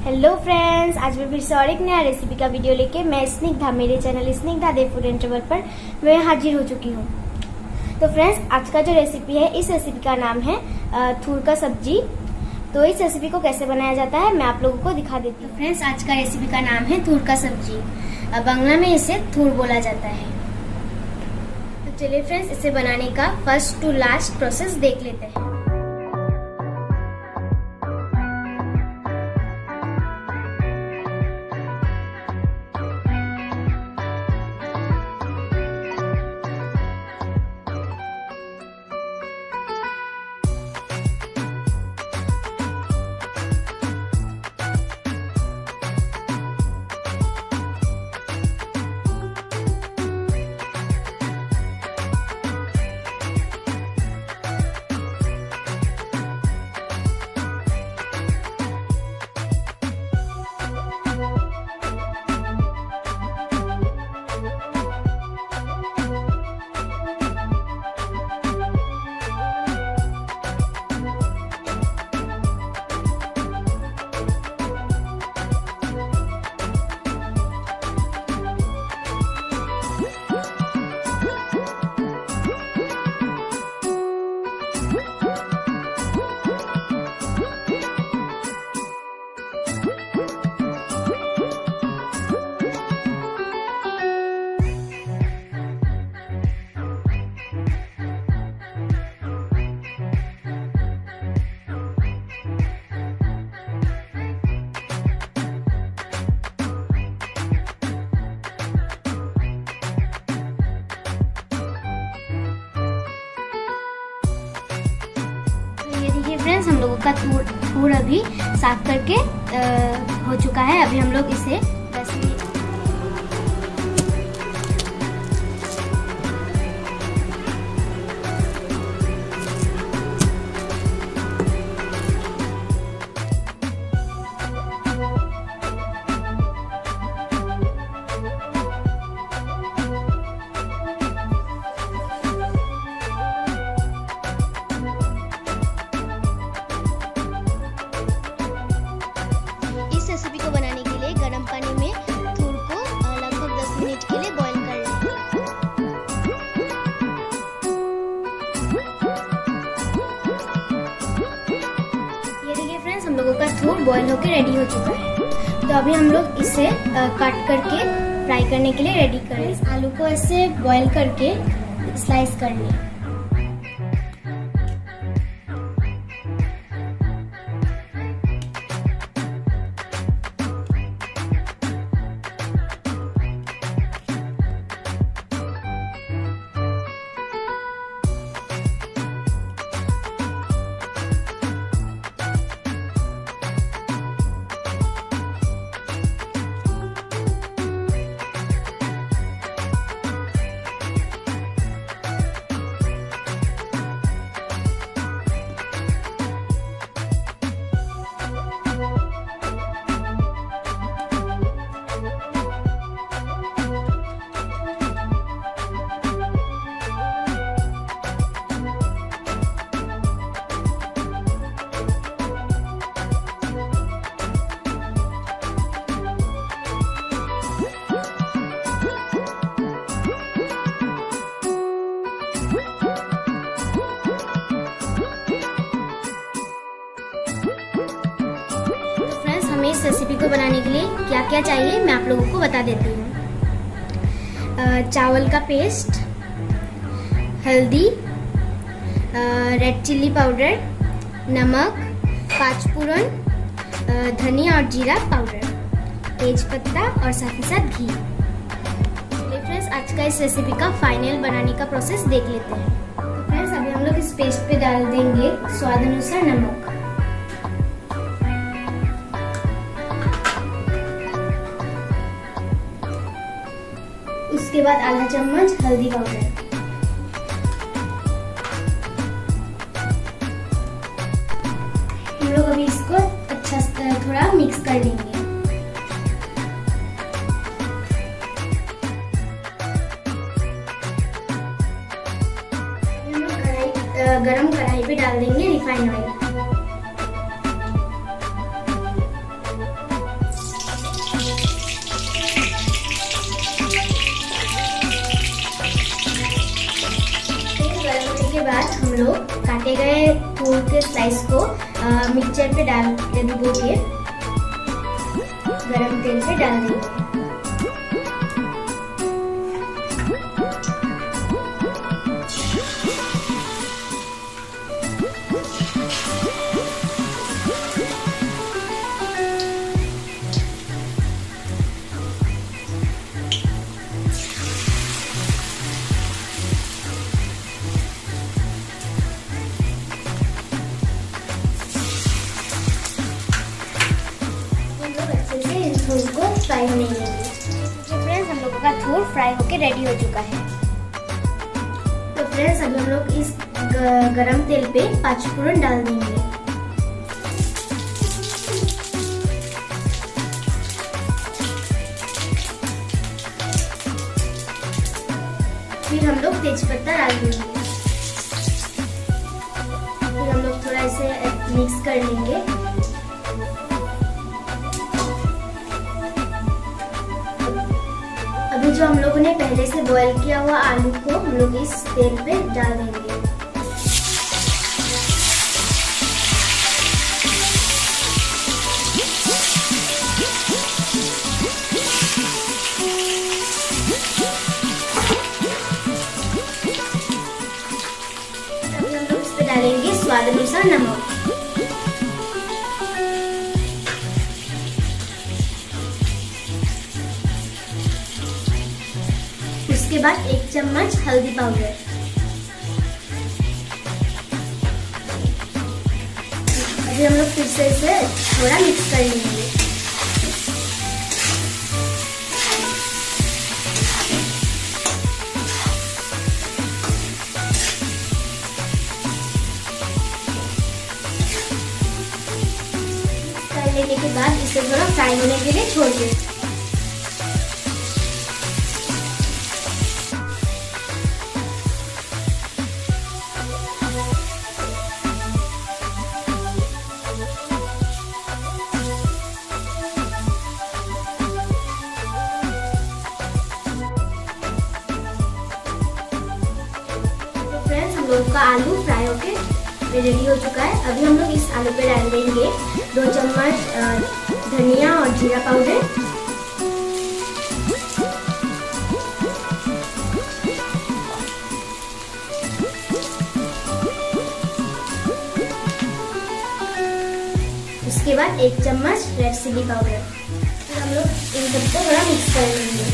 Hello friends, आज मैं फिर से और एक नया रेसिपी का वीडियो लेके मैं स्निग्धा, मेरे channel Snigdha they food and travel पर मैं हाजिर हो चुकी हूँ। तो फ्रेंड्स, आज का जो रेसिपी है, इस रेसिपी का नाम है थूर का सब्जी। तो इस रेसिपी को कैसे बनाया जाता है मैं आप लोगों को दिखा देती हूँ। फ्रेंड्स, आज का रेसिपी का नाम है थूर का सब्जी। बांग्ला में इसे थूर बोला जाता है। तो चलिए फ्रेंड्स, इसे बनाने का फर्स्ट टू लास्ट प्रोसेस देख लेते हैं। फ्रेंड्स, हम लोगों का थूर अभी साफ करके हो चुका है। अभी हम लोग इसे 10 मिनट रेसिपी को बनाने के लिए गर्म पानी में थूर को लगभग 10 मिनट के लिए बॉईल कर लें। ये देखिए फ्रेंड्स, हम लोगों का थूर बॉईल होकर रेडी हो चुका है। तो अभी हम लोग इसे काट करके फ्राई करने के लिए रेडी करें। आलू को ऐसे बॉईल करके स्लाइस कर लें। इस रेसिपी को बनाने के लिए क्या क्या चाहिए मैं आप लोगों को बता देती हूँ। चावल का पेस्ट, हल्दी, रेड चिल्ली पाउडर, नमक, 5 फूरन, धनिया और जीरा पाउडर, तेज पत्ता और साथ ही साथ घी। चलिए फ्रेंड्स, आज का इस रेसिपी का फाइनल बनाने का प्रोसेस देख लेते हैं। तो फ्रेंड्स, अभी हम लोग इस पेस्ट पे डाल देंगे स्वाद अनुसार नमक, उसके बाद आधा चम्मच हल्दी पाउडर, हम लोग अभी इसको अच्छा से थोड़ा मिक्स कर लेंगे। हम लोग गरम कढ़ाई पे डाल देंगे रिफाइंड ऑयल। लोग काटे गए थूर के स्लाइस को मिक्सचर पे डाल के भिगो के गरम तेल पे डाल देंगे। थूर को फ्राई होने देंगे। तो फ्रेंड्स, हम लोगों का थूर फ्राई होके रेडी हो चुका है। तो फ्रेंड्स, अभी हम लोग इस गरम तेल पे 5 फोड़न डाल देंगे। फिर हम लोग तेजपत्ता डाल देंगे। फिर हम लोग थोड़ा इसे मिक्स कर लेंगे। अभी जो हम लोगों ने पहले से बॉईल किया हुआ आलू को हम लोग इस तेल पे डाल देंगे। अभी हम लोग इस पे डालेंगे स्वाद अनुसार नमक। उसके बाद 1 चम्मच हल्दी पाउडर। अभी हम लोग फिर से इसे थोड़ा मिक्स कर लेंगे। कर लेने के बाद इसे थोड़ा फ्राई होने के लिए छोड़ दें। हम लोग का आलू फ्राई होके रेडी हो चुका है। अभी हम लोग इस आलू पे डाल देंगे 2 चम्मच धनिया और जीरा पाउडर। उसके बाद 1 चम्मच रेड चिली पाउडर। फिर हम लोग इन सबको थोड़ा मिक्स कर लेंगे।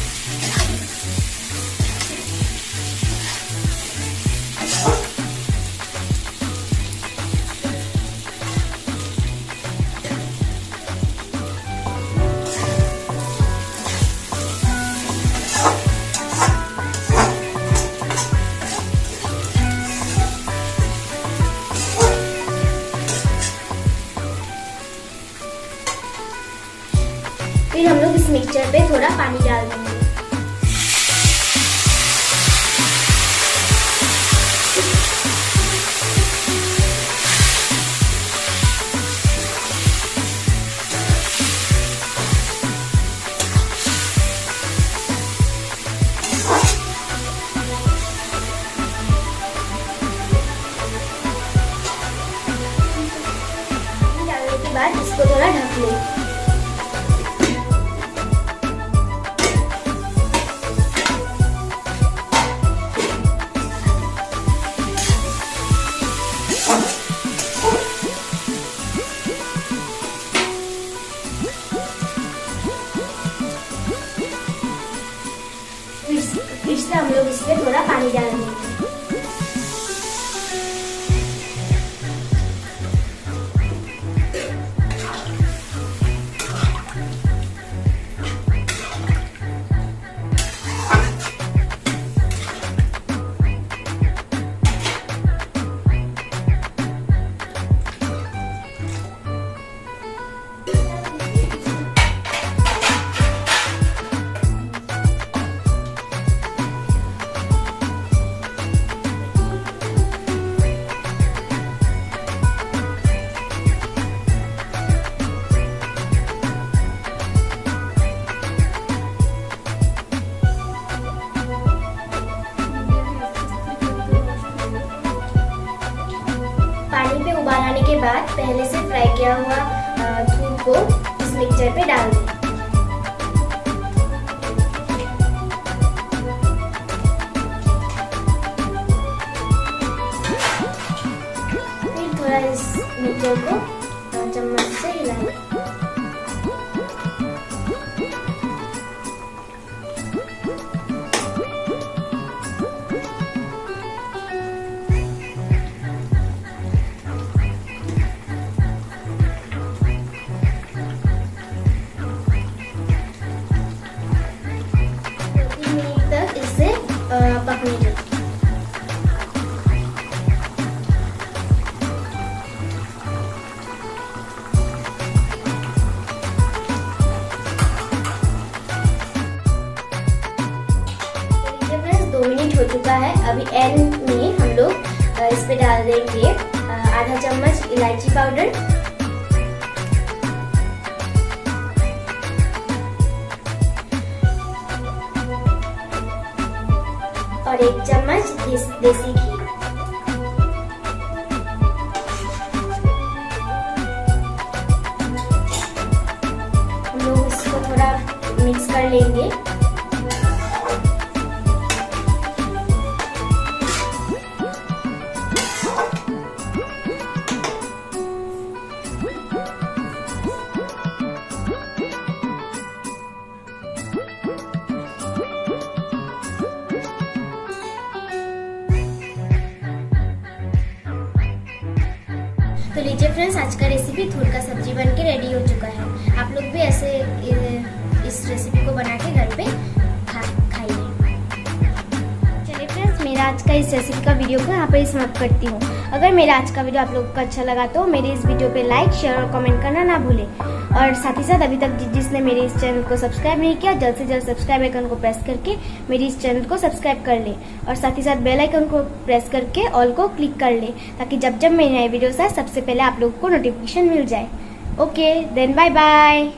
फिर हम लोग इस मिक्सचर पे थोड़ा पानी डाल देंगे। डालने के बाद इसको थोड़ा ढक लें। फिर से हम लोग इसमें थोड़ा पानी डालेंगे। बाद पहले से फ्राई किया हुआ थूर को इस मिक्सचर पे डाल दें। फिर थोड़ा इस मिक्सचर को चम्मच से हिला लें। पकने दें। फ्रेंड्स 2 मिनट हो चुका है। अभी एंड में हम लोग इस पे डाल देंगे आधा चम्मच इलायची पाउडर और 1 चम्मच देसी घी। हम लोग इसको थोड़ा मिक्स कर लेंगे। तो लीजिए फ्रेंड्स, आज का रेसिपी थूर का सब्जी बन के रेडी हो चुका है। आप लोग भी ऐसे इस रेसिपी को बना के घर पे खाइए। चलिए फ्रेंड्स, मेरा आज का इस रेसिपी का वीडियो को यहाँ पर समाप्त करती हूँ। अगर मेरा आज का वीडियो आप लोगों को अच्छा लगा तो मेरे इस वीडियो पे लाइक, शेयर और कमेंट करना ना भूलें। और साथ ही साथ अभी तक जिसने मेरे इस चैनल को सब्सक्राइब नहीं किया, जल्द से जल्द सब्सक्राइब आइकन को प्रेस करके मेरे इस चैनल को सब्सक्राइब कर ले और साथ ही साथ बेल आइकन को प्रेस करके ऑल को क्लिक कर ले, ताकि जब जब मेरे नए वीडियोस आए सबसे पहले आप लोगों को नोटिफिकेशन मिल जाए। Okay then, bye bye.